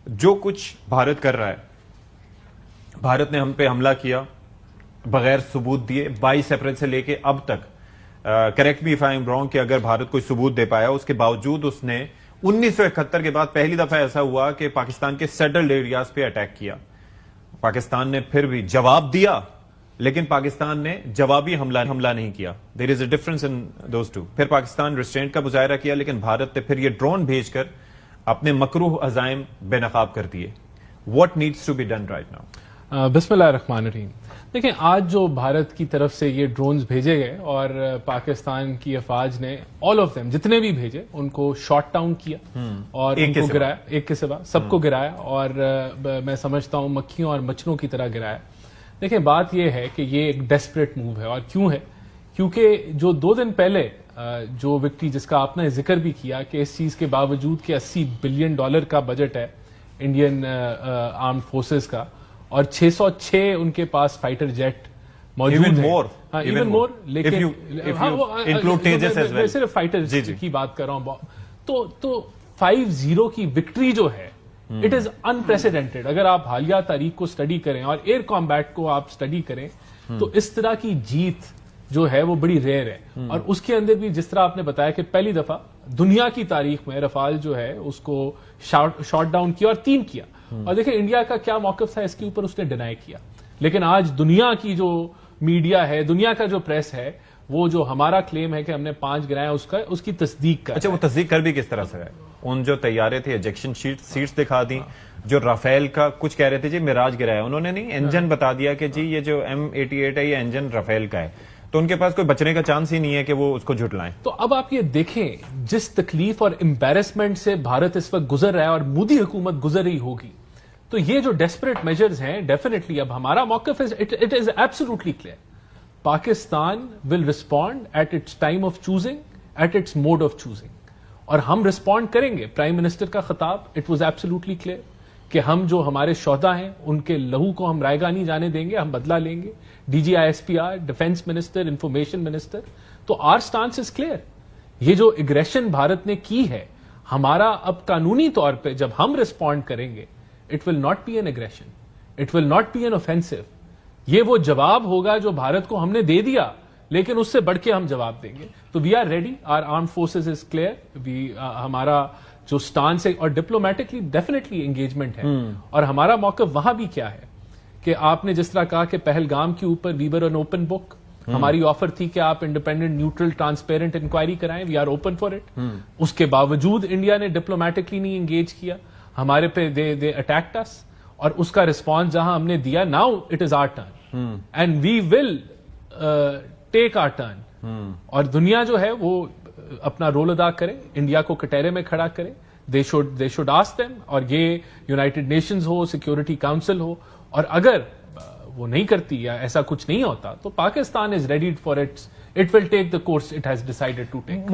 جو کچھ بھارت کر رہا ہے, بھارت نے ہم پہ حملہ کیا بغیر ثبوت دیے 22 اپریل سے لے کے اب تک. Correct me if I am wrong کہ اگر بھارت کوئی ثبوت دے پایا, اس کے باوجود اس نے 1971 کے بعد پہلی دفعہ ایسا ہوا کہ پاکستان کے سیٹلڈ ایریاز پہ اٹیک کیا. پاکستان نے پھر بھی جواب دیا, لیکن پاکستان نے جوابی حملہ نہیں کیا. There is a difference in those two. پھر پاکستان ریسٹرینٹ کا مظاہرہ کیا, لیکن بھارت نے پھر یہ ڈرون بھیج کر اپنے مکروہ عزائم بے نقاب کر دیے. What needs to be done right now? بسم اللہ الرحمن الرحیم. دیکھیں, آج جو بھارت کی طرف سے یہ ڈرونز بھیجے گئے اور پاکستان کی افواج نے آل آف دیم جتنے بھی بھیجے ان کو شاٹ ڈاؤن کیا اور ان کو گرایا, ایک کے سوا سب کو گرایا, اور میں سمجھتا ہوں مکھیوں اور مچھروں کی طرح گرایا. دیکھیں, بات یہ ہے کہ یہ ایک ڈیسپریٹ موو ہے. اور کیوں ہے؟ کیونکہ جو 2 دن پہلے جو وکٹری جس کا آپ نے ذکر بھی کیا کہ اس چیز کے باوجود کہ $80 بلین کا بجٹ ہے انڈین آرمڈ فورسز کا, اور 606 ان کے پاس فائٹر جیٹ موجود ہیں. ایون مور, لیکن میں صرف فائٹر کی بات کر رہا ہوں. تو 5-0 کی وکٹری جو ہے اٹ از انپریسیڈنٹڈ. اگر آپ حالیہ تاریخ کو سٹڈی کریں اور ایئر کمبیٹ کو آپ سٹڈی کریں تو اس طرح کی جیت جو ہے وہ بڑی ریئر ہے. اور اس کے اندر بھی جس طرح آپ نے بتایا کہ پہلی دفعہ دنیا کی تاریخ میں رفال جو ہے اس کو شاٹ ڈاؤن کیا اور 3 کیا. اور دیکھیں انڈیا کا کیا موقف تھا اس کے اوپر, اس نے ڈینائی کیا. لیکن آج دنیا کی جو میڈیا ہے, دنیا کا جو پریس ہے, وہ جو ہمارا کلیم ہے کہ ہم نے 5 گرایا اس کی تصدیق کر. اچھا, وہ تصدیق کر بھی کس طرح سے ہے؟ ان جو تیارے تھے ایجیکشن سیٹس دکھا دی. جو رافیل کا کچھ کہہ رہے تھے جی میراج گرایا, انہوں نے نہیں, انجن بتا دیا کہ جی یہ جو M88 ہے یہ انجن رافیل کا ہے. تو ان کے پاس کوئی بچنے کا چانس ہی نہیں ہے کہ وہ اس کو جھٹلائیں. تو اب آپ یہ دیکھیں جس تکلیف اور امبیرسمنٹ سے بھارت اس وقت گزر رہا ہے اور مودی حکومت گزر رہی ہوگی, تو یہ جو ڈیسپریٹ میجرز ہیں ڈیفینیٹلی اب ہمارا موقف it is absolutely clear. Pakistan will respond at its time of choosing, at its mode of choosing, اور ہم ریسپونڈ کریں گے. پرائم منسٹر کا خطاب اٹ واز ایبسولوٹلی کلیئر کہ ہم جو ہمارے شہدا ہیں ان کے لہو کو ہم رائے گاہ نہیں جانے دیں گے, ہم بدلہ لیں گے. DGISPR, defence minister, information minister, تو آر سٹانس از کلیئر. یہ جو اگریشن بھارت نے کی ہے, ہمارا اب قانونی طور پہ جب ہم ریسپونڈ کریں گے it will not be an aggression, it will not be an offensive. یہ وہ جواب ہوگا جو بھارت کو ہم نے دے دیا, لیکن اس سے بڑھ کے ہم جواب دیں گے. تو we are ready, our armed forces is clear. ہمارا جو سٹانس ہے اور ڈپلومیٹکلی ڈیفینیٹلی انگیجمنٹ ہے. اور ہمارا موقف وہاں بھی کیا ہے کہ آپ نے جس طرح کہا کہ پہلگام کے اوپر وی ور این اوپن بک. ہماری آفر تھی کہ آپ انڈیپینڈنٹ, نیوٹرل, ٹرانسپیرنٹ انکوائری کرائیں. We are open for it. اس کے باوجود انڈیا نے ڈپلومیٹکلی نہیں انگیج کیا ہمارے پہ. دے اٹیکڈ اس, اور اس کا رسپانس جہاں ہم نے دیا, now it is our turn and we will take our turn. اور دنیا جو ہے وہ اپنا رول ادا کرے, انڈیا کو کٹہرے میں کھڑا کرے. دے شوڈ آسک دیم, اور یہ یونائٹڈ نیشنز ہو, سیکورٹی کاؤنسل ہو, اور اگر وہ نہیں کرتی یا ایسا کچھ نہیں ہوتا تو Pakistan is ready for it will take the course it has decided to take.